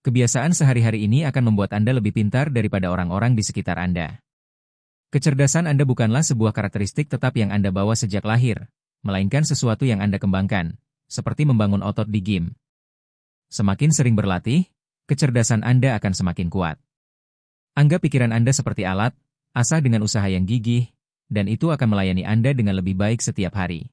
Kebiasaan sehari-hari ini akan membuat Anda lebih pintar daripada orang-orang di sekitar Anda. Kecerdasan Anda bukanlah sebuah karakteristik tetap yang Anda bawa sejak lahir, melainkan sesuatu yang Anda kembangkan, seperti membangun otot di gym. Semakin sering berlatih, kecerdasan Anda akan semakin kuat. Anggap pikiran Anda seperti alat, asah dengan usaha yang gigih, dan itu akan melayani Anda dengan lebih baik setiap hari.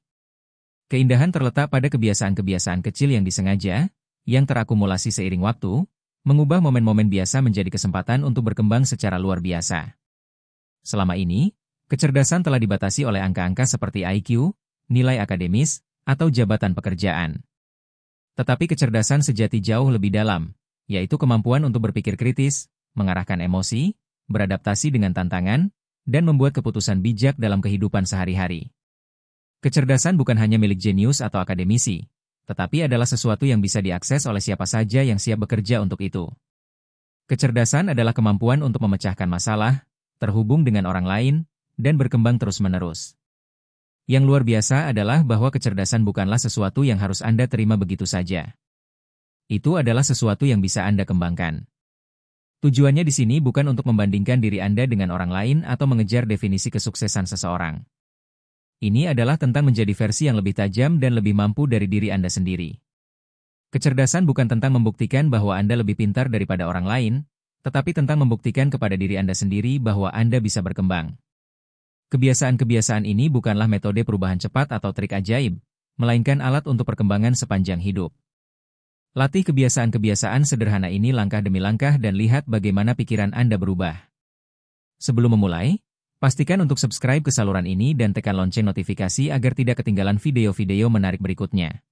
Keindahan terletak pada kebiasaan-kebiasaan kecil yang disengaja, yang terakumulasi seiring waktu, mengubah momen-momen biasa menjadi kesempatan untuk berkembang secara luar biasa. Selama ini, kecerdasan telah dibatasi oleh angka-angka seperti IQ, nilai akademis, atau jabatan pekerjaan. Tetapi kecerdasan sejati jauh lebih dalam, yaitu kemampuan untuk berpikir kritis, mengarahkan emosi, beradaptasi dengan tantangan, dan membuat keputusan bijak dalam kehidupan sehari-hari. Kecerdasan bukan hanya milik jenius atau akademisi, tetapi adalah sesuatu yang bisa diakses oleh siapa saja yang siap bekerja untuk itu. Kecerdasan adalah kemampuan untuk memecahkan masalah, terhubung dengan orang lain, dan berkembang terus-menerus. Yang luar biasa adalah bahwa kecerdasan bukanlah sesuatu yang harus Anda terima begitu saja. Itu adalah sesuatu yang bisa Anda kembangkan. Tujuannya di sini bukan untuk membandingkan diri Anda dengan orang lain atau mengejar definisi kesuksesan seseorang. Ini adalah tentang menjadi versi yang lebih tajam dan lebih mampu dari diri Anda sendiri. Kecerdasan bukan tentang membuktikan bahwa Anda lebih pintar daripada orang lain, tetapi tentang membuktikan kepada diri Anda sendiri bahwa Anda bisa berkembang. Kebiasaan-kebiasaan ini bukanlah metode perubahan cepat atau trik ajaib, melainkan alat untuk perkembangan sepanjang hidup. Latih kebiasaan-kebiasaan sederhana ini langkah demi langkah dan lihat bagaimana pikiran Anda berubah. Sebelum memulai, pastikan untuk subscribe ke saluran ini dan tekan lonceng notifikasi agar tidak ketinggalan video-video menarik berikutnya.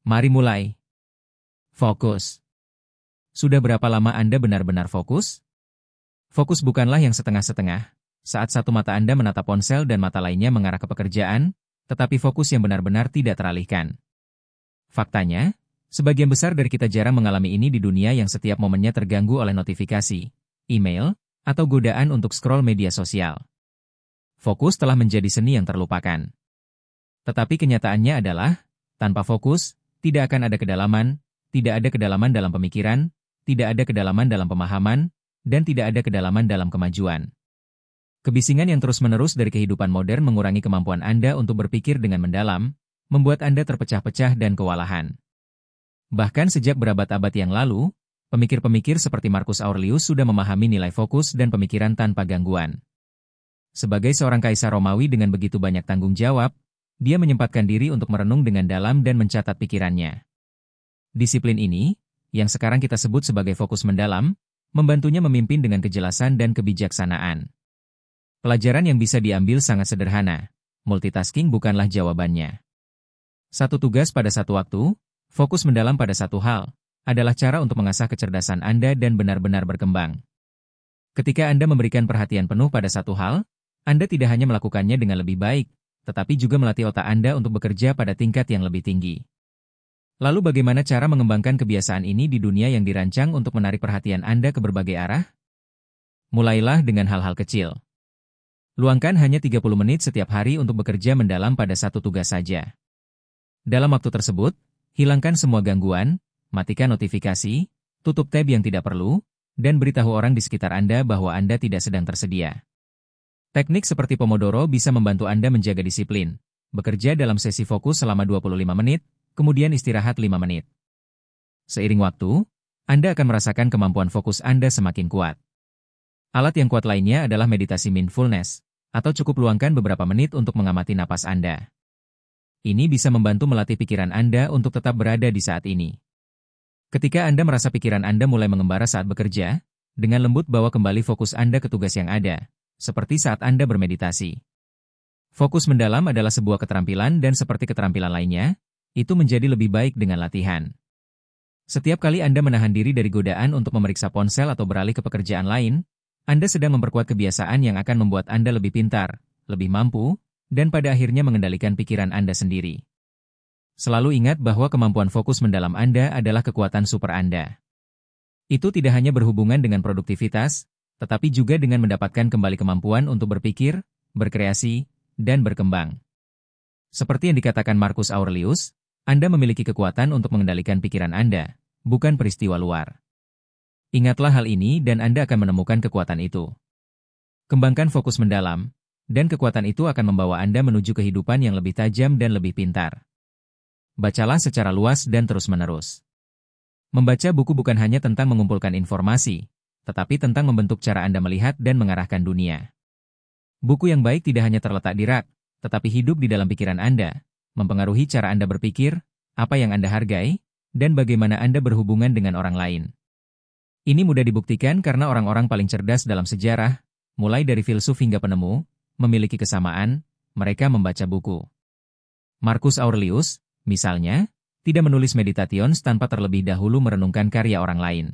Mari mulai. Fokus. Sudah berapa lama Anda benar-benar fokus? Fokus bukanlah yang setengah-setengah, saat satu mata Anda menatap ponsel dan mata lainnya mengarah ke pekerjaan, tetapi fokus yang benar-benar tidak teralihkan. Faktanya, sebagian besar dari kita jarang mengalami ini di dunia yang setiap momennya terganggu oleh notifikasi, email, atau godaan untuk scroll media sosial. Fokus telah menjadi seni yang terlupakan. Tetapi kenyataannya adalah, tanpa fokus, tidak akan ada kedalaman, tidak ada kedalaman dalam pemikiran, tidak ada kedalaman dalam pemahaman, dan tidak ada kedalaman dalam kemajuan. Kebisingan yang terus-menerus dari kehidupan modern mengurangi kemampuan Anda untuk berpikir dengan mendalam, membuat Anda terpecah-pecah dan kewalahan. Bahkan sejak berabad-abad yang lalu, pemikir-pemikir seperti Marcus Aurelius sudah memahami nilai fokus dan pemikiran tanpa gangguan. Sebagai seorang kaisar Romawi dengan begitu banyak tanggung jawab, dia menyempatkan diri untuk merenung dengan dalam dan mencatat pikirannya. Disiplin ini, yang sekarang kita sebut sebagai fokus mendalam, membantunya memimpin dengan kejelasan dan kebijaksanaan. Pelajaran yang bisa diambil sangat sederhana, multitasking bukanlah jawabannya. Satu tugas pada satu waktu, fokus mendalam pada satu hal, adalah cara untuk mengasah kecerdasan Anda dan benar-benar berkembang. Ketika Anda memberikan perhatian penuh pada satu hal, Anda tidak hanya melakukannya dengan lebih baik, tetapi juga melatih otak Anda untuk bekerja pada tingkat yang lebih tinggi. Lalu bagaimana cara mengembangkan kebiasaan ini di dunia yang dirancang untuk menarik perhatian Anda ke berbagai arah? Mulailah dengan hal-hal kecil. Luangkan hanya 30 menit setiap hari untuk bekerja mendalam pada satu tugas saja. Dalam waktu tersebut, hilangkan semua gangguan, matikan notifikasi, tutup tab yang tidak perlu, dan beritahu orang di sekitar Anda bahwa Anda tidak sedang tersedia. Teknik seperti Pomodoro bisa membantu Anda menjaga disiplin, bekerja dalam sesi fokus selama 25 menit, kemudian istirahat 5 menit. Seiring waktu, Anda akan merasakan kemampuan fokus Anda semakin kuat. Alat yang kuat lainnya adalah meditasi mindfulness, atau cukup luangkan beberapa menit untuk mengamati napas Anda. Ini bisa membantu melatih pikiran Anda untuk tetap berada di saat ini. Ketika Anda merasa pikiran Anda mulai mengembara saat bekerja, dengan lembut bawa kembali fokus Anda ke tugas yang ada, seperti saat Anda bermeditasi. Fokus mendalam adalah sebuah keterampilan dan seperti keterampilan lainnya, itu menjadi lebih baik dengan latihan. Setiap kali Anda menahan diri dari godaan untuk memeriksa ponsel atau beralih ke pekerjaan lain, Anda sedang memperkuat kebiasaan yang akan membuat Anda lebih pintar, lebih mampu, dan pada akhirnya mengendalikan pikiran Anda sendiri. Selalu ingat bahwa kemampuan fokus mendalam Anda adalah kekuatan super Anda. Itu tidak hanya berhubungan dengan produktivitas, tetapi juga dengan mendapatkan kembali kemampuan untuk berpikir, berkreasi, dan berkembang. Seperti yang dikatakan Marcus Aurelius, Anda memiliki kekuatan untuk mengendalikan pikiran Anda, bukan peristiwa luar. Ingatlah hal ini dan Anda akan menemukan kekuatan itu. Kembangkan fokus mendalam, dan kekuatan itu akan membawa Anda menuju kehidupan yang lebih tajam dan lebih pintar. Bacalah secara luas dan terus-menerus. Membaca buku bukan hanya tentang mengumpulkan informasi, tetapi tentang membentuk cara Anda melihat dan mengarahkan dunia. Buku yang baik tidak hanya terletak di rak, tetapi hidup di dalam pikiran Anda, mempengaruhi cara Anda berpikir, apa yang Anda hargai, dan bagaimana Anda berhubungan dengan orang lain. Ini mudah dibuktikan karena orang-orang paling cerdas dalam sejarah, mulai dari filsuf hingga penemu, memiliki kesamaan, mereka membaca buku. Marcus Aurelius, misalnya, tidak menulis Meditations tanpa terlebih dahulu merenungkan karya orang lain.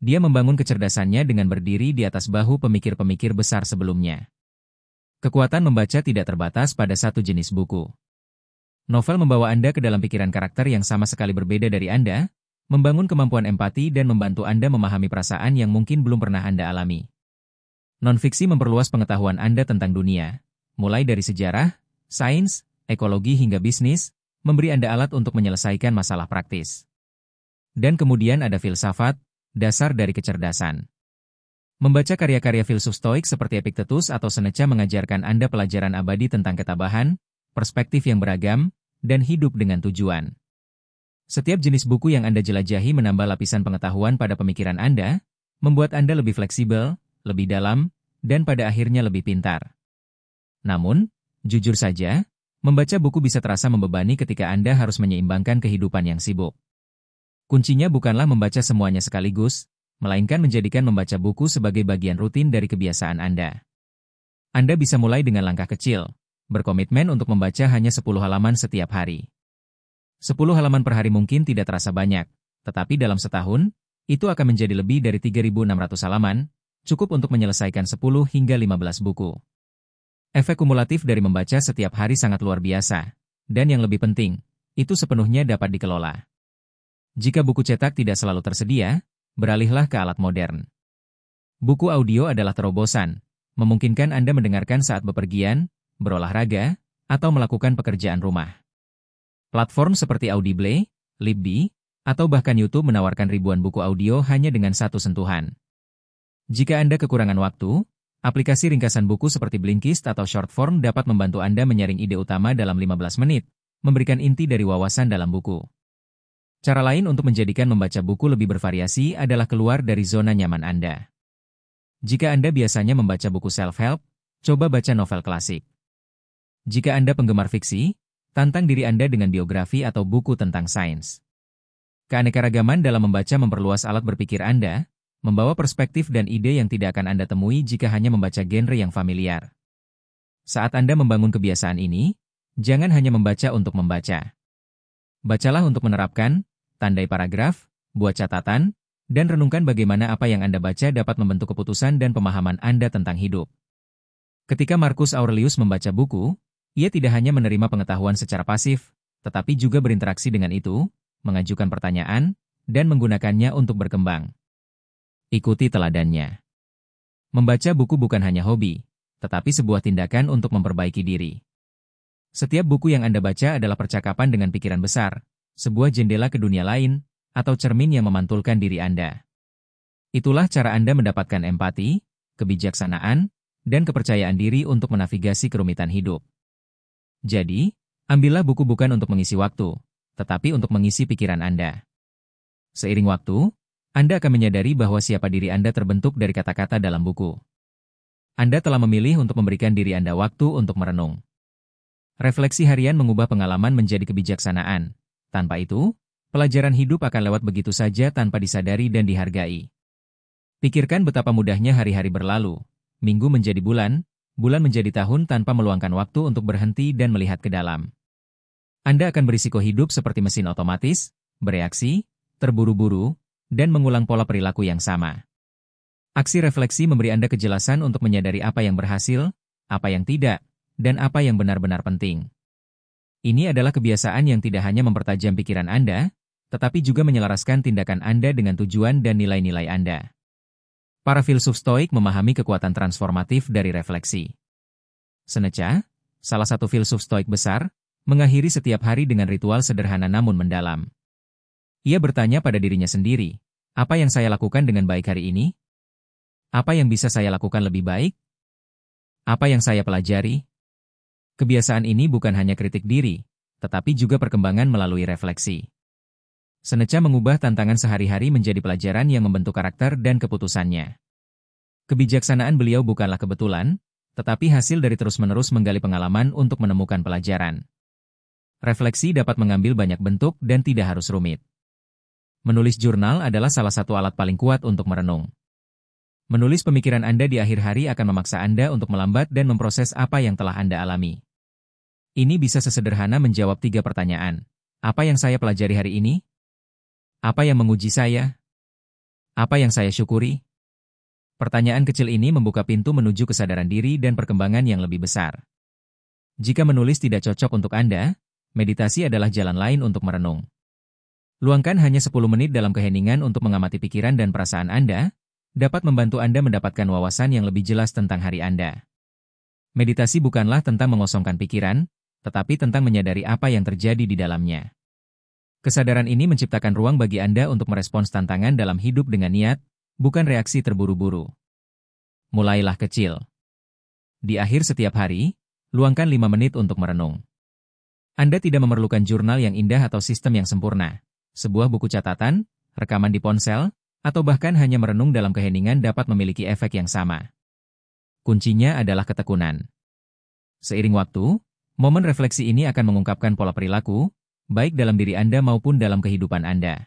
Dia membangun kecerdasannya dengan berdiri di atas bahu pemikir-pemikir besar sebelumnya. Kekuatan membaca tidak terbatas pada satu jenis buku. Novel membawa Anda ke dalam pikiran karakter yang sama sekali berbeda dari Anda, membangun kemampuan empati dan membantu Anda memahami perasaan yang mungkin belum pernah Anda alami. Non-fiksi memperluas pengetahuan Anda tentang dunia, mulai dari sejarah, sains, ekologi hingga bisnis, memberi Anda alat untuk menyelesaikan masalah praktis. Dan kemudian ada filsafat, dasar dari kecerdasan. Membaca karya-karya filsuf Stoik seperti Epictetus atau Seneca mengajarkan Anda pelajaran abadi tentang ketabahan, perspektif yang beragam, dan hidup dengan tujuan. Setiap jenis buku yang Anda jelajahi menambah lapisan pengetahuan pada pemikiran Anda, membuat Anda lebih fleksibel, lebih dalam, dan pada akhirnya lebih pintar. Namun, jujur saja, membaca buku bisa terasa membebani ketika Anda harus menyeimbangkan kehidupan yang sibuk. Kuncinya bukanlah membaca semuanya sekaligus, melainkan menjadikan membaca buku sebagai bagian rutin dari kebiasaan Anda. Anda bisa mulai dengan langkah kecil, berkomitmen untuk membaca hanya 10 halaman setiap hari. 10 halaman per hari mungkin tidak terasa banyak, tetapi dalam setahun, itu akan menjadi lebih dari 3.600 halaman, cukup untuk menyelesaikan 10 hingga 15 buku. Efek kumulatif dari membaca setiap hari sangat luar biasa, dan yang lebih penting, itu sepenuhnya dapat dikelola. Jika buku cetak tidak selalu tersedia, beralihlah ke alat modern. Buku audio adalah terobosan, memungkinkan Anda mendengarkan saat bepergian, berolahraga, atau melakukan pekerjaan rumah. Platform seperti Audible, Libby, atau bahkan YouTube menawarkan ribuan buku audio hanya dengan satu sentuhan. Jika Anda kekurangan waktu, aplikasi ringkasan buku seperti Blinkist atau Shortform dapat membantu Anda menyaring ide utama dalam 15 menit, memberikan inti dari wawasan dalam buku. Cara lain untuk menjadikan membaca buku lebih bervariasi adalah keluar dari zona nyaman Anda. Jika Anda biasanya membaca buku self-help, coba baca novel klasik. Jika Anda penggemar fiksi, tantang diri Anda dengan biografi atau buku tentang sains. Keanekaragaman dalam membaca memperluas alat berpikir Anda, membawa perspektif dan ide yang tidak akan Anda temui jika hanya membaca genre yang familiar. Saat Anda membangun kebiasaan ini, jangan hanya membaca untuk membaca. Bacalah untuk menerapkan, tandai paragraf, buat catatan, dan renungkan bagaimana apa yang Anda baca dapat membentuk keputusan dan pemahaman Anda tentang hidup. Ketika Marcus Aurelius membaca buku, ia tidak hanya menerima pengetahuan secara pasif, tetapi juga berinteraksi dengan itu, mengajukan pertanyaan, dan menggunakannya untuk berkembang. Ikuti teladannya. Membaca buku bukan hanya hobi, tetapi sebuah tindakan untuk memperbaiki diri. Setiap buku yang Anda baca adalah percakapan dengan pikiran besar, sebuah jendela ke dunia lain, atau cermin yang memantulkan diri Anda. Itulah cara Anda mendapatkan empati, kebijaksanaan, dan kepercayaan diri untuk menavigasi kerumitan hidup. Jadi, ambillah buku bukan untuk mengisi waktu, tetapi untuk mengisi pikiran Anda. Seiring waktu, Anda akan menyadari bahwa siapa diri Anda terbentuk dari kata-kata dalam buku. Anda telah memilih untuk memberikan diri Anda waktu untuk merenung. Refleksi harian mengubah pengalaman menjadi kebijaksanaan. Tanpa itu, pelajaran hidup akan lewat begitu saja tanpa disadari dan dihargai. Pikirkan betapa mudahnya hari-hari berlalu, minggu menjadi bulan, bulan menjadi tahun tanpa meluangkan waktu untuk berhenti dan melihat ke dalam. Anda akan berisiko hidup seperti mesin otomatis, bereaksi, terburu-buru, dan mengulang pola perilaku yang sama. Aksi refleksi memberi Anda kejelasan untuk menyadari apa yang berhasil, apa yang tidak, dan apa yang benar-benar penting. Ini adalah kebiasaan yang tidak hanya mempertajam pikiran Anda, tetapi juga menyelaraskan tindakan Anda dengan tujuan dan nilai-nilai Anda. Para filsuf Stoik memahami kekuatan transformatif dari refleksi. Seneca, salah satu filsuf Stoik besar, mengakhiri setiap hari dengan ritual sederhana namun mendalam. Ia bertanya pada dirinya sendiri, Apa yang saya lakukan dengan baik hari ini? Apa yang bisa saya lakukan lebih baik? Apa yang saya pelajari? Kebiasaan ini bukan hanya kritik diri, tetapi juga perkembangan melalui refleksi. Seneca mengubah tantangan sehari-hari menjadi pelajaran yang membentuk karakter dan keputusannya. Kebijaksanaan beliau bukanlah kebetulan, tetapi hasil dari terus-menerus menggali pengalaman untuk menemukan pelajaran. Refleksi dapat mengambil banyak bentuk dan tidak harus rumit. Menulis jurnal adalah salah satu alat paling kuat untuk merenung. Menulis pemikiran Anda di akhir hari akan memaksa Anda untuk melambat dan memproses apa yang telah Anda alami. Ini bisa sesederhana menjawab 3 pertanyaan. Apa yang saya pelajari hari ini? Apa yang menguji saya? Apa yang saya syukuri? Pertanyaan kecil ini membuka pintu menuju kesadaran diri dan perkembangan yang lebih besar. Jika menulis tidak cocok untuk Anda, meditasi adalah jalan lain untuk merenung. Luangkan hanya 10 menit dalam keheningan untuk mengamati pikiran dan perasaan Anda, dapat membantu Anda mendapatkan wawasan yang lebih jelas tentang hari Anda. Meditasi bukanlah tentang mengosongkan pikiran, tetapi tentang menyadari apa yang terjadi di dalamnya. Kesadaran ini menciptakan ruang bagi Anda untuk merespons tantangan dalam hidup dengan niat, bukan reaksi terburu-buru. Mulailah kecil. Di akhir setiap hari, luangkan 5 menit untuk merenung. Anda tidak memerlukan jurnal yang indah atau sistem yang sempurna. Sebuah buku catatan, rekaman di ponsel, atau bahkan hanya merenung dalam keheningan dapat memiliki efek yang sama. Kuncinya adalah ketekunan. Seiring waktu, momen refleksi ini akan mengungkapkan pola perilaku, baik dalam diri Anda maupun dalam kehidupan Anda.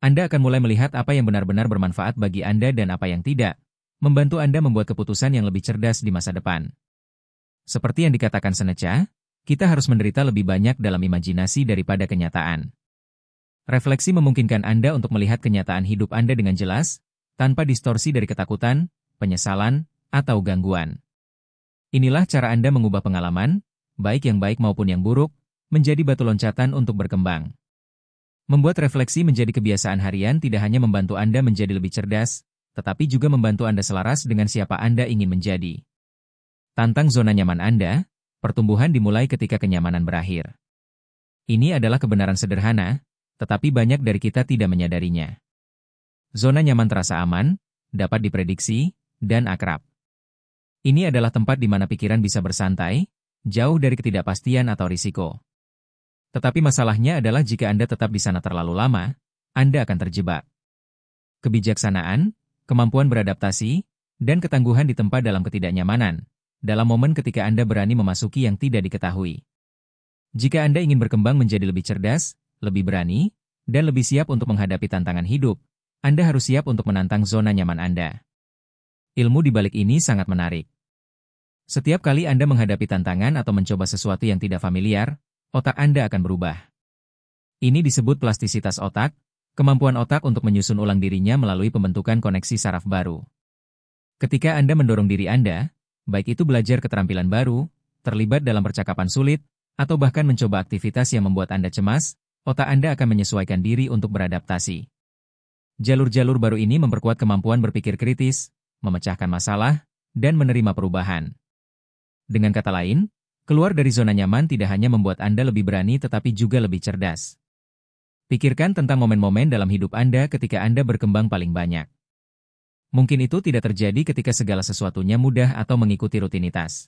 Anda akan mulai melihat apa yang benar-benar bermanfaat bagi Anda dan apa yang tidak, membantu Anda membuat keputusan yang lebih cerdas di masa depan. Seperti yang dikatakan Seneca, kita harus menderita lebih banyak dalam imajinasi daripada kenyataan. Refleksi memungkinkan Anda untuk melihat kenyataan hidup Anda dengan jelas, tanpa distorsi dari ketakutan, penyesalan, atau gangguan. Inilah cara Anda mengubah pengalaman, baik yang baik maupun yang buruk, menjadi batu loncatan untuk berkembang. Membuat refleksi menjadi kebiasaan harian tidak hanya membantu Anda menjadi lebih cerdas, tetapi juga membantu Anda selaras dengan siapa Anda ingin menjadi. Tantang zona nyaman Anda, pertumbuhan dimulai ketika kenyamanan berakhir. Ini adalah kebenaran sederhana, tetapi banyak dari kita tidak menyadarinya. Zona nyaman terasa aman, dapat diprediksi, dan akrab. Ini adalah tempat di mana pikiran bisa bersantai, jauh dari ketidakpastian atau risiko. Tetapi masalahnya adalah jika Anda tetap di sana terlalu lama, Anda akan terjebak. Kebijaksanaan, kemampuan beradaptasi, dan ketangguhan ditempa dalam ketidaknyamanan, dalam momen ketika Anda berani memasuki yang tidak diketahui. Jika Anda ingin berkembang menjadi lebih cerdas, lebih berani, dan lebih siap untuk menghadapi tantangan hidup, Anda harus siap untuk menantang zona nyaman Anda. Ilmu di balik ini sangat menarik. Setiap kali Anda menghadapi tantangan atau mencoba sesuatu yang tidak familiar, otak Anda akan berubah. Ini disebut plastisitas otak, kemampuan otak untuk menyusun ulang dirinya melalui pembentukan koneksi saraf baru. Ketika Anda mendorong diri Anda, baik itu belajar keterampilan baru, terlibat dalam percakapan sulit, atau bahkan mencoba aktivitas yang membuat Anda cemas, otak Anda akan menyesuaikan diri untuk beradaptasi. Jalur-jalur baru ini memperkuat kemampuan berpikir kritis, memecahkan masalah, dan menerima perubahan. Dengan kata lain, keluar dari zona nyaman tidak hanya membuat Anda lebih berani tetapi juga lebih cerdas. Pikirkan tentang momen-momen dalam hidup Anda ketika Anda berkembang paling banyak. Mungkin itu tidak terjadi ketika segala sesuatunya mudah atau mengikuti rutinitas.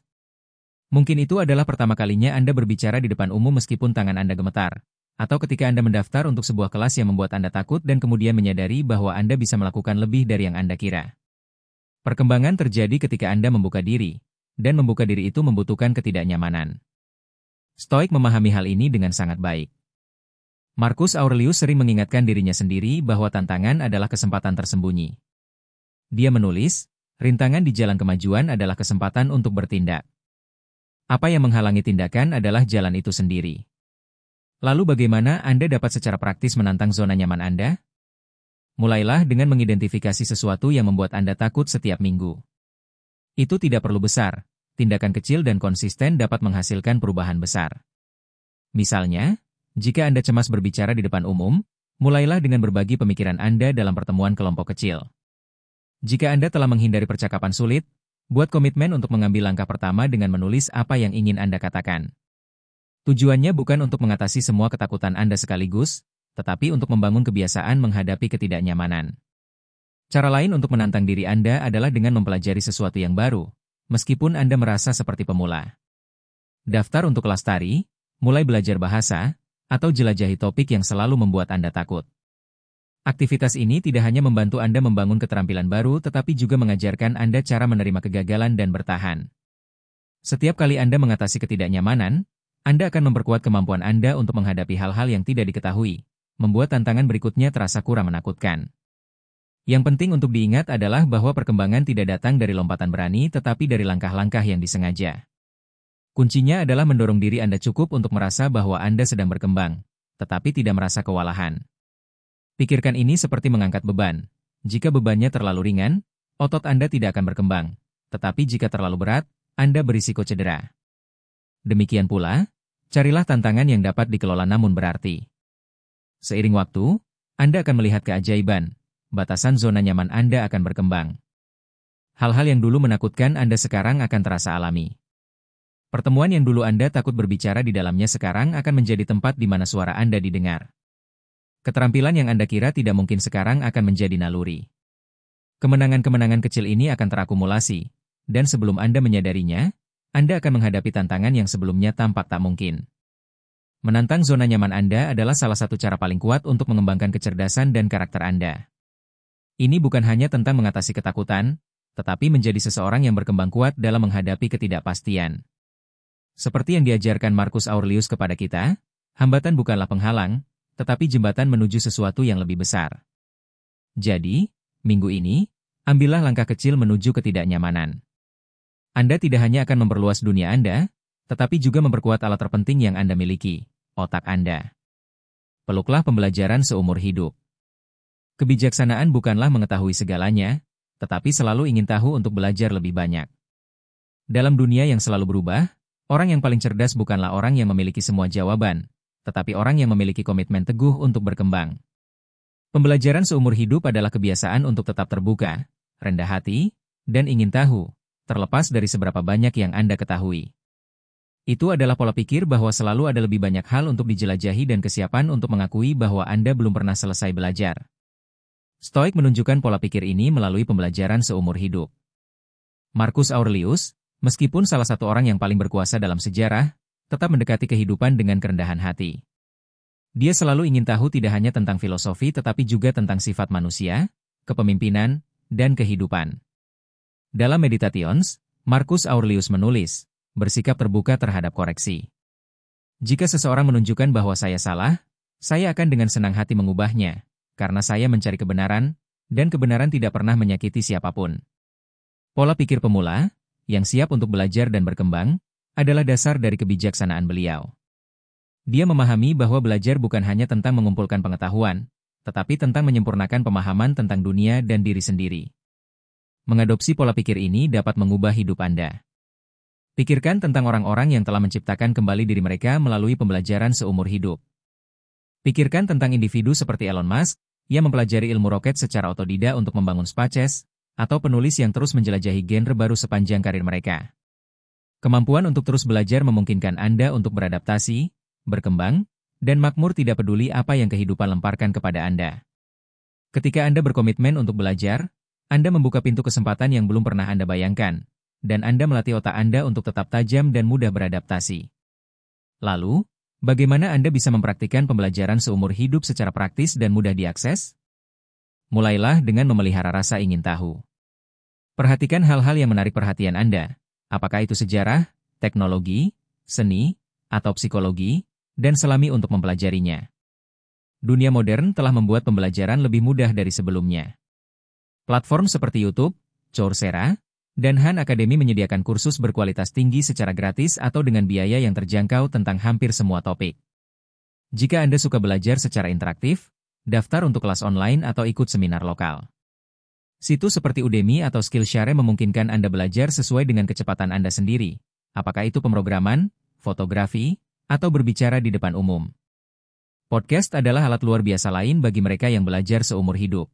Mungkin itu adalah pertama kalinya Anda berbicara di depan umum meskipun tangan Anda gemetar, atau ketika Anda mendaftar untuk sebuah kelas yang membuat Anda takut dan kemudian menyadari bahwa Anda bisa melakukan lebih dari yang Anda kira. Perkembangan terjadi ketika Anda membuka diri, dan membuka diri itu membutuhkan ketidaknyamanan. Stoik memahami hal ini dengan sangat baik. Marcus Aurelius sering mengingatkan dirinya sendiri bahwa tantangan adalah kesempatan tersembunyi. Dia menulis, rintangan di jalan kemajuan adalah kesempatan untuk bertindak. Apa yang menghalangi tindakan adalah jalan itu sendiri. Lalu bagaimana Anda dapat secara praktis menantang zona nyaman Anda? Mulailah dengan mengidentifikasi sesuatu yang membuat Anda takut setiap minggu. Itu tidak perlu besar, tindakan kecil dan konsisten dapat menghasilkan perubahan besar. Misalnya, jika Anda cemas berbicara di depan umum, mulailah dengan berbagi pemikiran Anda dalam pertemuan kelompok kecil. Jika Anda telah menghindari percakapan sulit, buat komitmen untuk mengambil langkah pertama dengan menulis apa yang ingin Anda katakan. Tujuannya bukan untuk mengatasi semua ketakutan Anda sekaligus, tetapi untuk membangun kebiasaan menghadapi ketidaknyamanan. Cara lain untuk menantang diri Anda adalah dengan mempelajari sesuatu yang baru, meskipun Anda merasa seperti pemula. Daftar untuk kelas tari, mulai belajar bahasa, atau jelajahi topik yang selalu membuat Anda takut. Aktivitas ini tidak hanya membantu Anda membangun keterampilan baru tetapi juga mengajarkan Anda cara menerima kegagalan dan bertahan. Setiap kali Anda mengatasi ketidaknyamanan, Anda akan memperkuat kemampuan Anda untuk menghadapi hal-hal yang tidak diketahui, membuat tantangan berikutnya terasa kurang menakutkan. Yang penting untuk diingat adalah bahwa perkembangan tidak datang dari lompatan berani tetapi dari langkah-langkah yang disengaja. Kuncinya adalah mendorong diri Anda cukup untuk merasa bahwa Anda sedang berkembang, tetapi tidak merasa kewalahan. Pikirkan ini seperti mengangkat beban. Jika bebannya terlalu ringan, otot Anda tidak akan berkembang. Tetapi jika terlalu berat, Anda berisiko cedera. Demikian pula, carilah tantangan yang dapat dikelola namun berarti. Seiring waktu, Anda akan melihat keajaiban. Batasan zona nyaman Anda akan berkembang. Hal-hal yang dulu menakutkan Anda sekarang akan terasa alami. Pertemuan yang dulu Anda takut berbicara di dalamnya sekarang akan menjadi tempat di mana suara Anda didengar. Keterampilan yang Anda kira tidak mungkin sekarang akan menjadi naluri. Kemenangan-kemenangan kecil ini akan terakumulasi, dan sebelum Anda menyadarinya, Anda akan menghadapi tantangan yang sebelumnya tampak tak mungkin. Menantang zona nyaman Anda adalah salah satu cara paling kuat untuk mengembangkan kecerdasan dan karakter Anda. Ini bukan hanya tentang mengatasi ketakutan, tetapi menjadi seseorang yang berkembang kuat dalam menghadapi ketidakpastian. Seperti yang diajarkan Marcus Aurelius kepada kita, hambatan bukanlah penghalang, tetapi jembatan menuju sesuatu yang lebih besar. Jadi, minggu ini, ambillah langkah kecil menuju ketidaknyamanan. Anda tidak hanya akan memperluas dunia Anda, tetapi juga memperkuat alat terpenting yang Anda miliki, otak Anda. Peluklah pembelajaran seumur hidup. Kebijaksanaan bukanlah mengetahui segalanya, tetapi selalu ingin tahu untuk belajar lebih banyak. Dalam dunia yang selalu berubah, orang yang paling cerdas bukanlah orang yang memiliki semua jawaban, tetapi orang yang memiliki komitmen teguh untuk berkembang. Pembelajaran seumur hidup adalah kebiasaan untuk tetap terbuka, rendah hati, dan ingin tahu, terlepas dari seberapa banyak yang Anda ketahui. Itu adalah pola pikir bahwa selalu ada lebih banyak hal untuk dijelajahi dan kesiapan untuk mengakui bahwa Anda belum pernah selesai belajar. Stoik menunjukkan pola pikir ini melalui pembelajaran seumur hidup. Marcus Aurelius, meskipun salah satu orang yang paling berkuasa dalam sejarah, tetap mendekati kehidupan dengan kerendahan hati. Dia selalu ingin tahu tidak hanya tentang filosofi tetapi juga tentang sifat manusia, kepemimpinan, dan kehidupan. Dalam Meditations, Marcus Aurelius menulis, bersikap terbuka terhadap koreksi. Jika seseorang menunjukkan bahwa saya salah, saya akan dengan senang hati mengubahnya, karena saya mencari kebenaran, dan kebenaran tidak pernah menyakiti siapapun. Pola pikir pemula, yang siap untuk belajar dan berkembang, adalah dasar dari kebijaksanaan beliau. Dia memahami bahwa belajar bukan hanya tentang mengumpulkan pengetahuan, tetapi tentang menyempurnakan pemahaman tentang dunia dan diri sendiri. Mengadopsi pola pikir ini dapat mengubah hidup Anda. Pikirkan tentang orang-orang yang telah menciptakan kembali diri mereka melalui pembelajaran seumur hidup. Pikirkan tentang individu seperti Elon Musk, yang mempelajari ilmu roket secara otodidak untuk membangun SpaceX, atau penulis yang terus menjelajahi genre baru sepanjang karir mereka. Kemampuan untuk terus belajar memungkinkan Anda untuk beradaptasi, berkembang, dan makmur tidak peduli apa yang kehidupan lemparkan kepada Anda. Ketika Anda berkomitmen untuk belajar, Anda membuka pintu kesempatan yang belum pernah Anda bayangkan, dan Anda melatih otak Anda untuk tetap tajam dan mudah beradaptasi. Lalu, bagaimana Anda bisa mempraktikkan pembelajaran seumur hidup secara praktis dan mudah diakses? Mulailah dengan memelihara rasa ingin tahu. Perhatikan hal-hal yang menarik perhatian Anda. Apakah itu sejarah, teknologi, seni, atau psikologi, dan selami untuk mempelajarinya. Dunia modern telah membuat pembelajaran lebih mudah dari sebelumnya. Platform seperti YouTube, Coursera, dan Han Academy menyediakan kursus berkualitas tinggi secara gratis atau dengan biaya yang terjangkau tentang hampir semua topik. Jika Anda suka belajar secara interaktif, daftar untuk kelas online atau ikut seminar lokal. Situs seperti Udemy atau Skillshare memungkinkan Anda belajar sesuai dengan kecepatan Anda sendiri, apakah itu pemrograman, fotografi, atau berbicara di depan umum. Podcast adalah alat luar biasa lain bagi mereka yang belajar seumur hidup.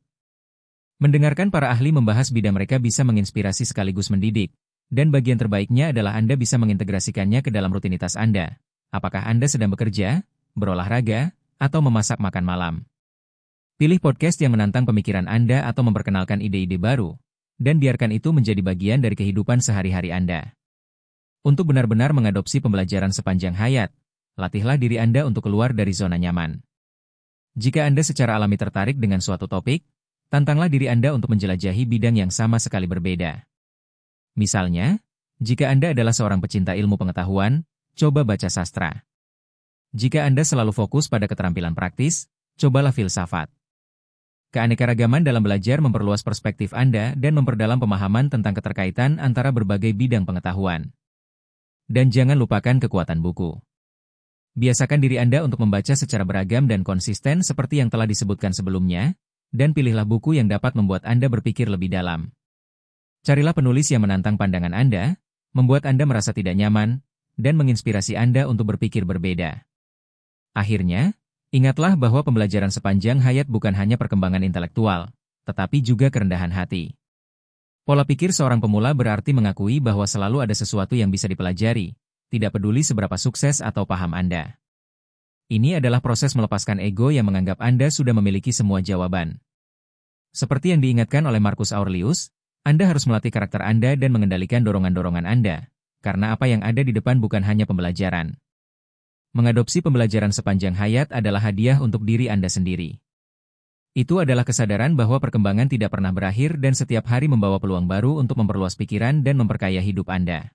Mendengarkan para ahli membahas bidang mereka bisa menginspirasi sekaligus mendidik, dan bagian terbaiknya adalah Anda bisa mengintegrasikannya ke dalam rutinitas Anda. Apakah Anda sedang bekerja, berolahraga, atau memasak makan malam. Pilih podcast yang menantang pemikiran Anda atau memperkenalkan ide-ide baru, dan biarkan itu menjadi bagian dari kehidupan sehari-hari Anda. Untuk benar-benar mengadopsi pembelajaran sepanjang hayat, latihlah diri Anda untuk keluar dari zona nyaman. Jika Anda secara alami tertarik dengan suatu topik, tantanglah diri Anda untuk menjelajahi bidang yang sama sekali berbeda. Misalnya, jika Anda adalah seorang pecinta ilmu pengetahuan, coba baca sastra. Jika Anda selalu fokus pada keterampilan praktis, cobalah filsafat. Keanekaragaman dalam belajar memperluas perspektif Anda dan memperdalam pemahaman tentang keterkaitan antara berbagai bidang pengetahuan. Dan jangan lupakan kekuatan buku. Biasakan diri Anda untuk membaca secara beragam dan konsisten seperti yang telah disebutkan sebelumnya, dan pilihlah buku yang dapat membuat Anda berpikir lebih dalam. Carilah penulis yang menantang pandangan Anda, membuat Anda merasa tidak nyaman, dan menginspirasi Anda untuk berpikir berbeda. Akhirnya, ingatlah bahwa pembelajaran sepanjang hayat bukan hanya perkembangan intelektual, tetapi juga kerendahan hati. Pola pikir seorang pemula berarti mengakui bahwa selalu ada sesuatu yang bisa dipelajari, tidak peduli seberapa sukses atau paham Anda. Ini adalah proses melepaskan ego yang menganggap Anda sudah memiliki semua jawaban. Seperti yang diingatkan oleh Marcus Aurelius, Anda harus melatih karakter Anda dan mengendalikan dorongan-dorongan Anda, karena apa yang ada di depan bukan hanya pembelajaran. Mengadopsi pembelajaran sepanjang hayat adalah hadiah untuk diri Anda sendiri. Itu adalah kesadaran bahwa perkembangan tidak pernah berakhir dan setiap hari membawa peluang baru untuk memperluas pikiran dan memperkaya hidup Anda.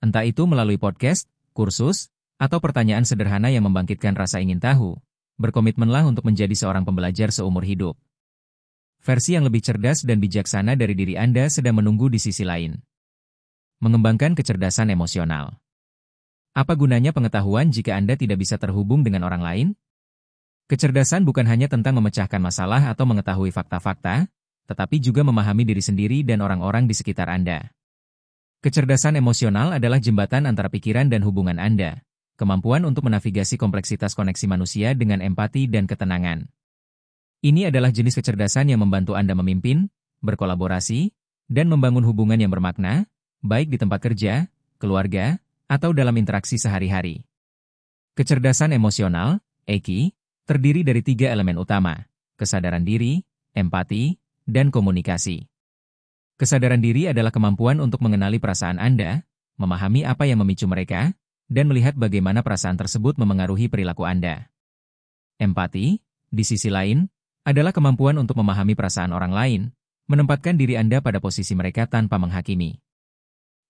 Entah itu melalui podcast, kursus, atau pertanyaan sederhana yang membangkitkan rasa ingin tahu, berkomitmenlah untuk menjadi seorang pembelajar seumur hidup. Versi yang lebih cerdas dan bijaksana dari diri Anda sedang menunggu di sisi lain. Mengembangkan kecerdasan emosional. Apa gunanya pengetahuan jika Anda tidak bisa terhubung dengan orang lain? Kecerdasan bukan hanya tentang memecahkan masalah atau mengetahui fakta-fakta, tetapi juga memahami diri sendiri dan orang-orang di sekitar Anda. Kecerdasan emosional adalah jembatan antara pikiran dan hubungan Anda, kemampuan untuk menavigasi kompleksitas koneksi manusia dengan empati dan ketenangan. Ini adalah jenis kecerdasan yang membantu Anda memimpin, berkolaborasi, dan membangun hubungan yang bermakna, baik di tempat kerja, keluarga, atau dalam interaksi sehari-hari. Kecerdasan emosional, EQ, terdiri dari 3 elemen utama, kesadaran diri, empati, dan komunikasi. Kesadaran diri adalah kemampuan untuk mengenali perasaan Anda, memahami apa yang memicu mereka, dan melihat bagaimana perasaan tersebut memengaruhi perilaku Anda. Empati, di sisi lain, adalah kemampuan untuk memahami perasaan orang lain, menempatkan diri Anda pada posisi mereka tanpa menghakimi.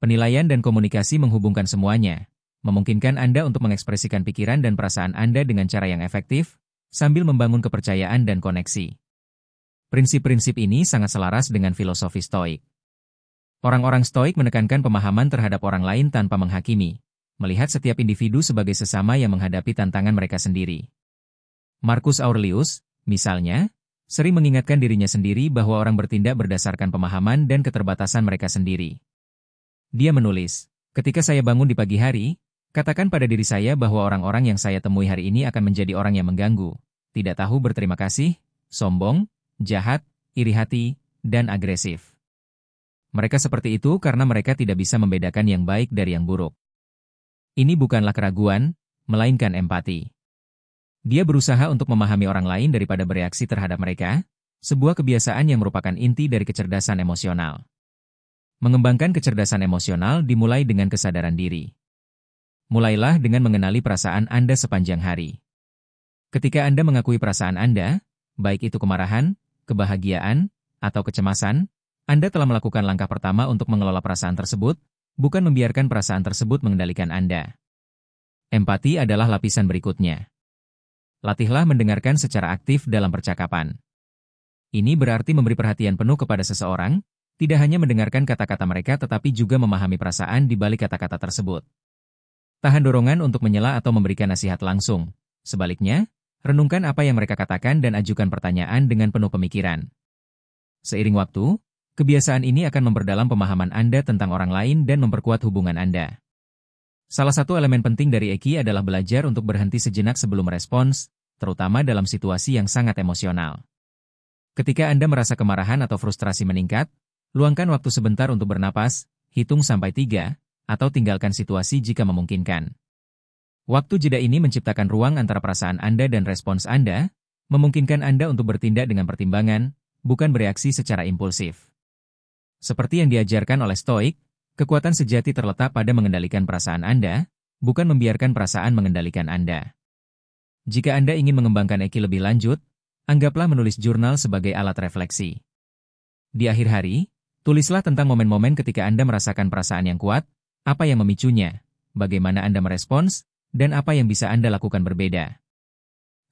Penilaian dan komunikasi menghubungkan semuanya, memungkinkan Anda untuk mengekspresikan pikiran dan perasaan Anda dengan cara yang efektif, sambil membangun kepercayaan dan koneksi. Prinsip-prinsip ini sangat selaras dengan filosofi Stoik. Orang-orang Stoik menekankan pemahaman terhadap orang lain tanpa menghakimi, melihat setiap individu sebagai sesama yang menghadapi tantangan mereka sendiri. Marcus Aurelius, misalnya, sering mengingatkan dirinya sendiri bahwa orang bertindak berdasarkan pemahaman dan keterbatasan mereka sendiri. Dia menulis, "Ketika saya bangun di pagi hari, katakan pada diri saya bahwa orang-orang yang saya temui hari ini akan menjadi orang yang mengganggu, tidak tahu berterima kasih, sombong, jahat, iri hati, dan agresif. Mereka seperti itu karena mereka tidak bisa membedakan yang baik dari yang buruk." Ini bukanlah keraguan, melainkan empati. Dia berusaha untuk memahami orang lain daripada bereaksi terhadap mereka, sebuah kebiasaan yang merupakan inti dari kecerdasan emosional. Mengembangkan kecerdasan emosional dimulai dengan kesadaran diri. Mulailah dengan mengenali perasaan Anda sepanjang hari. Ketika Anda mengakui perasaan Anda, baik itu kemarahan, kebahagiaan, atau kecemasan, Anda telah melakukan langkah pertama untuk mengelola perasaan tersebut, bukan membiarkan perasaan tersebut mengendalikan Anda. Empati adalah lapisan berikutnya. Latihlah mendengarkan secara aktif dalam percakapan. Ini berarti memberi perhatian penuh kepada seseorang, tidak hanya mendengarkan kata-kata mereka tetapi juga memahami perasaan di balik kata-kata tersebut. Tahan dorongan untuk menyela atau memberikan nasihat langsung. Sebaliknya, renungkan apa yang mereka katakan dan ajukan pertanyaan dengan penuh pemikiran. Seiring waktu, kebiasaan ini akan memperdalam pemahaman Anda tentang orang lain dan memperkuat hubungan Anda. Salah satu elemen penting dari EQ adalah belajar untuk berhenti sejenak sebelum merespons, terutama dalam situasi yang sangat emosional. Ketika Anda merasa kemarahan atau frustrasi meningkat, luangkan waktu sebentar untuk bernapas, hitung sampai 3, atau tinggalkan situasi jika memungkinkan. Waktu jeda ini menciptakan ruang antara perasaan Anda dan respons Anda, memungkinkan Anda untuk bertindak dengan pertimbangan, bukan bereaksi secara impulsif. Seperti yang diajarkan oleh Stoik, kekuatan sejati terletak pada mengendalikan perasaan Anda, bukan membiarkan perasaan mengendalikan Anda. Jika Anda ingin mengembangkan EQ lebih lanjut, anggaplah menulis jurnal sebagai alat refleksi. Di akhir hari, tulislah tentang momen-momen ketika Anda merasakan perasaan yang kuat, apa yang memicunya, bagaimana Anda merespons, dan apa yang bisa Anda lakukan berbeda.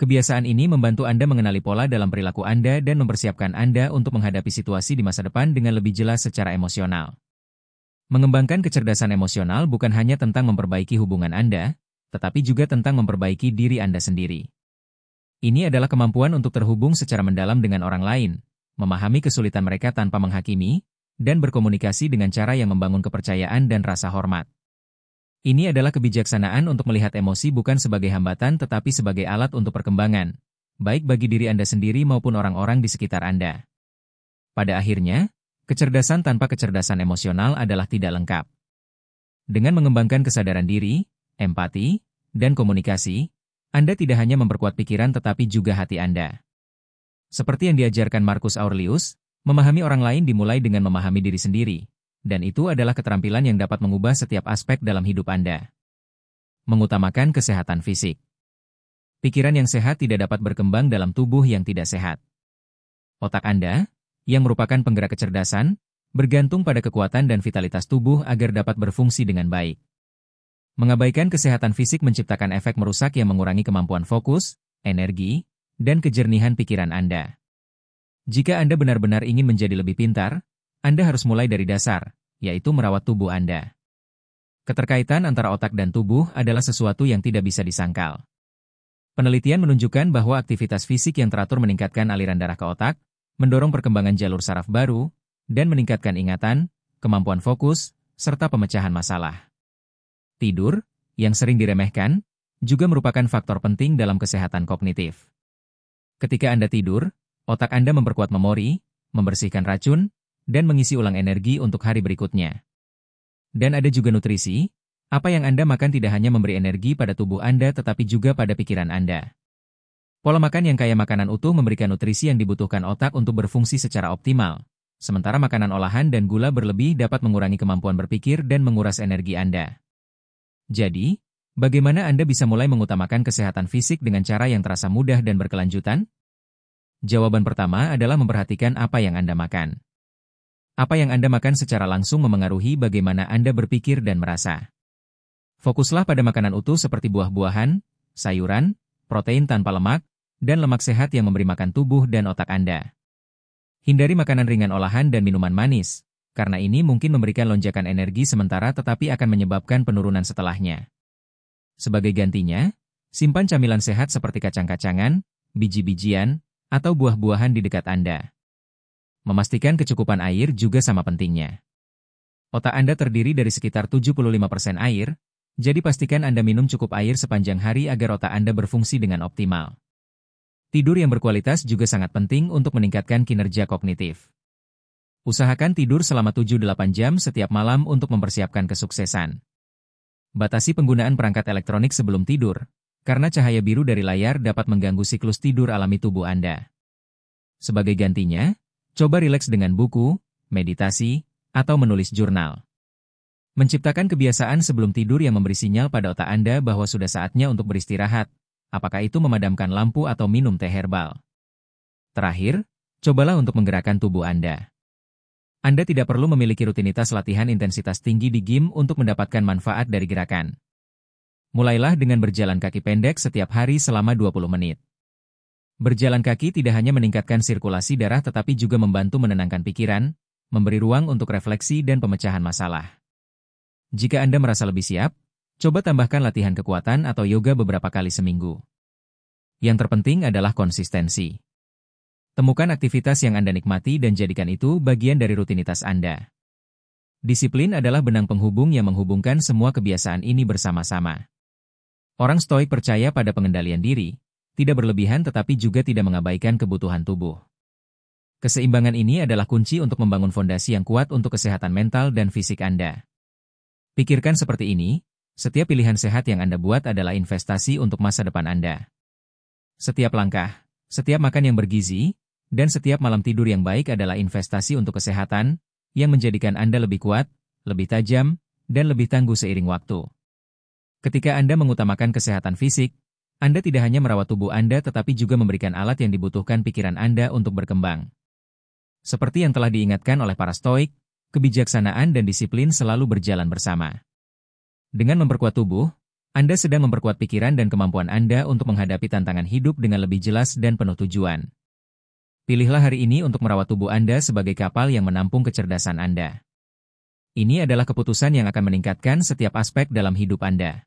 Kebiasaan ini membantu Anda mengenali pola dalam perilaku Anda dan mempersiapkan Anda untuk menghadapi situasi di masa depan dengan lebih jelas secara emosional. Mengembangkan kecerdasan emosional bukan hanya tentang memperbaiki hubungan Anda, tetapi juga tentang memperbaiki diri Anda sendiri. Ini adalah kemampuan untuk terhubung secara mendalam dengan orang lain, memahami kesulitan mereka tanpa menghakimi, dan berkomunikasi dengan cara yang membangun kepercayaan dan rasa hormat. Ini adalah kebijaksanaan untuk melihat emosi bukan sebagai hambatan tetapi sebagai alat untuk perkembangan, baik bagi diri Anda sendiri maupun orang-orang di sekitar Anda. Pada akhirnya, kecerdasan tanpa kecerdasan emosional adalah tidak lengkap. Dengan mengembangkan kesadaran diri, empati, dan komunikasi, Anda tidak hanya memperkuat pikiran tetapi juga hati Anda. Seperti yang diajarkan Marcus Aurelius, memahami orang lain dimulai dengan memahami diri sendiri. Dan itu adalah keterampilan yang dapat mengubah setiap aspek dalam hidup Anda. Mengutamakan kesehatan fisik. Pikiran yang sehat tidak dapat berkembang dalam tubuh yang tidak sehat. Otak Anda, yang merupakan penggerak kecerdasan, bergantung pada kekuatan dan vitalitas tubuh agar dapat berfungsi dengan baik. Mengabaikan kesehatan fisik menciptakan efek merusak yang mengurangi kemampuan fokus, energi, dan kejernihan pikiran Anda. Jika Anda benar-benar ingin menjadi lebih pintar, Anda harus mulai dari dasar, yaitu merawat tubuh Anda. Keterkaitan antara otak dan tubuh adalah sesuatu yang tidak bisa disangkal. Penelitian menunjukkan bahwa aktivitas fisik yang teratur meningkatkan aliran darah ke otak, mendorong perkembangan jalur saraf baru, dan meningkatkan ingatan, kemampuan fokus, serta pemecahan masalah. Tidur, yang sering diremehkan, juga merupakan faktor penting dalam kesehatan kognitif. Ketika Anda tidur, otak Anda memperkuat memori, membersihkan racun, dan mengisi ulang energi untuk hari berikutnya. Dan ada juga nutrisi, apa yang Anda makan tidak hanya memberi energi pada tubuh Anda tetapi juga pada pikiran Anda. Pola makan yang kaya makanan utuh memberikan nutrisi yang dibutuhkan otak untuk berfungsi secara optimal, sementara makanan olahan dan gula berlebih dapat mengurangi kemampuan berpikir dan menguras energi Anda. Jadi, bagaimana Anda bisa mulai mengutamakan kesehatan fisik dengan cara yang terasa mudah dan berkelanjutan? Jawaban pertama adalah memperhatikan apa yang Anda makan. Apa yang Anda makan secara langsung memengaruhi bagaimana Anda berpikir dan merasa. Fokuslah pada makanan utuh seperti buah-buahan, sayuran, protein tanpa lemak, dan lemak sehat yang memberi makan tubuh dan otak Anda. Hindari makanan ringan olahan dan minuman manis, karena ini mungkin memberikan lonjakan energi sementara tetapi akan menyebabkan penurunan setelahnya. Sebagai gantinya, simpan camilan sehat seperti kacang-kacangan, biji-bijian, atau buah-buahan di dekat Anda. Memastikan kecukupan air juga sama pentingnya. Otak Anda terdiri dari sekitar 75% air, jadi pastikan Anda minum cukup air sepanjang hari agar otak Anda berfungsi dengan optimal. Tidur yang berkualitas juga sangat penting untuk meningkatkan kinerja kognitif. Usahakan tidur selama 7-8 jam setiap malam untuk mempersiapkan kesuksesan. Batasi penggunaan perangkat elektronik sebelum tidur, karena cahaya biru dari layar dapat mengganggu siklus tidur alami tubuh Anda. Sebagai gantinya, coba rileks dengan buku, meditasi, atau menulis jurnal. Menciptakan kebiasaan sebelum tidur yang memberi sinyal pada otak Anda bahwa sudah saatnya untuk beristirahat, apakah itu memadamkan lampu atau minum teh herbal. Terakhir, cobalah untuk menggerakkan tubuh Anda. Anda tidak perlu memiliki rutinitas latihan intensitas tinggi di gym untuk mendapatkan manfaat dari gerakan. Mulailah dengan berjalan kaki pendek setiap hari selama 20 menit. Berjalan kaki tidak hanya meningkatkan sirkulasi darah tetapi juga membantu menenangkan pikiran, memberi ruang untuk refleksi dan pemecahan masalah. Jika Anda merasa lebih siap, coba tambahkan latihan kekuatan atau yoga beberapa kali seminggu. Yang terpenting adalah konsistensi. Temukan aktivitas yang Anda nikmati dan jadikan itu bagian dari rutinitas Anda. Disiplin adalah benang penghubung yang menghubungkan semua kebiasaan ini bersama-sama. Orang Stoik percaya pada pengendalian diri, tidak berlebihan tetapi juga tidak mengabaikan kebutuhan tubuh. Keseimbangan ini adalah kunci untuk membangun fondasi yang kuat untuk kesehatan mental dan fisik Anda. Pikirkan seperti ini, Setiap pilihan sehat yang Anda buat adalah investasi untuk masa depan Anda. Setiap langkah, setiap makan yang bergizi, dan setiap malam tidur yang baik adalah investasi untuk kesehatan, yang menjadikan Anda lebih kuat, lebih tajam, dan lebih tangguh seiring waktu. Ketika Anda mengutamakan kesehatan fisik, Anda tidak hanya merawat tubuh Anda tetapi juga memberikan alat yang dibutuhkan pikiran Anda untuk berkembang. Seperti yang telah diingatkan oleh para Stoik, kebijaksanaan dan disiplin selalu berjalan bersama. Dengan memperkuat tubuh, Anda sedang memperkuat pikiran dan kemampuan Anda untuk menghadapi tantangan hidup dengan lebih jelas dan penuh tujuan. Pilihlah hari ini untuk merawat tubuh Anda sebagai kapal yang menampung kecerdasan Anda. Ini adalah keputusan yang akan meningkatkan setiap aspek dalam hidup Anda.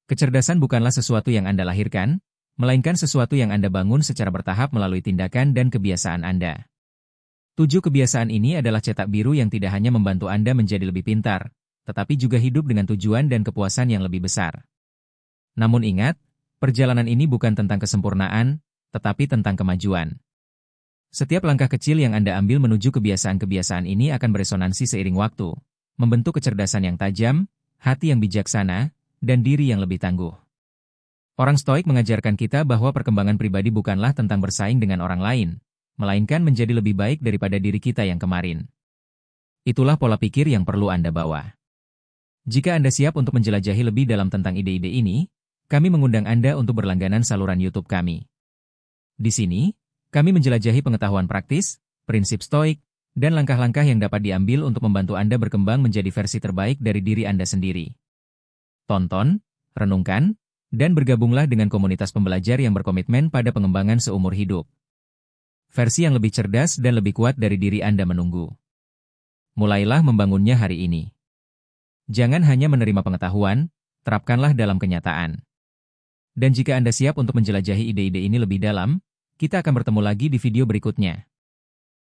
Kecerdasan bukanlah sesuatu yang Anda lahirkan, melainkan sesuatu yang Anda bangun secara bertahap melalui tindakan dan kebiasaan Anda. 7 kebiasaan ini adalah cetak biru yang tidak hanya membantu Anda menjadi lebih pintar, tetapi juga hidup dengan tujuan dan kepuasan yang lebih besar. Namun ingat, perjalanan ini bukan tentang kesempurnaan, tetapi tentang kemajuan. Setiap langkah kecil yang Anda ambil menuju kebiasaan-kebiasaan ini akan beresonansi seiring waktu, membentuk kecerdasan yang tajam, hati yang bijaksana, dan diri yang lebih tangguh. Orang Stoik mengajarkan kita bahwa perkembangan pribadi bukanlah tentang bersaing dengan orang lain, melainkan menjadi lebih baik daripada diri kita yang kemarin. Itulah pola pikir yang perlu Anda bawa. Jika Anda siap untuk menjelajahi lebih dalam tentang ide-ide ini, kami mengundang Anda untuk berlangganan saluran YouTube kami. Di sini, kami menjelajahi pengetahuan praktis, prinsip Stoik, dan langkah-langkah yang dapat diambil untuk membantu Anda berkembang menjadi versi terbaik dari diri Anda sendiri. Tonton, renungkan, dan bergabunglah dengan komunitas pembelajar yang berkomitmen pada pengembangan seumur hidup. Versi yang lebih cerdas dan lebih kuat dari diri Anda menunggu. Mulailah membangunnya hari ini. Jangan hanya menerima pengetahuan, terapkanlah dalam kenyataan. Dan jika Anda siap untuk menjelajahi ide-ide ini lebih dalam, kita akan bertemu lagi di video berikutnya.